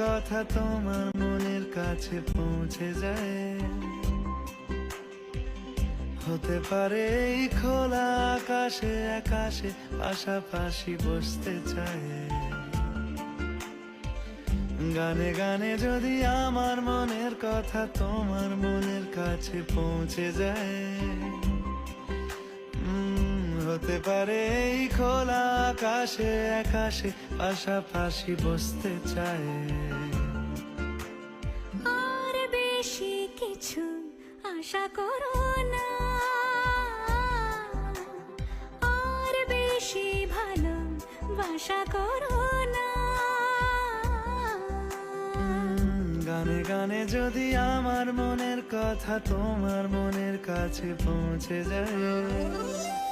কথা তোমার মনের কাছে পৌঁছে যায়। হতে পারে এই খোলা আকাশে আকাশে পাশাপাশি বসতে চায়। গানে গানে যদি আমার মনের কথা তোমার মনের কাছে পৌঁছে যায়। হতে পারে এই খোলা আকাশে আকাশে পাশাপাশি বসতে চায়। আর বেশি কিছু আশা করো না, আর বেশি ভালোবাসা করো না। গানে গানে যদি আমার মনের কথা তোমার মনের কাছে পৌঁছে যায়।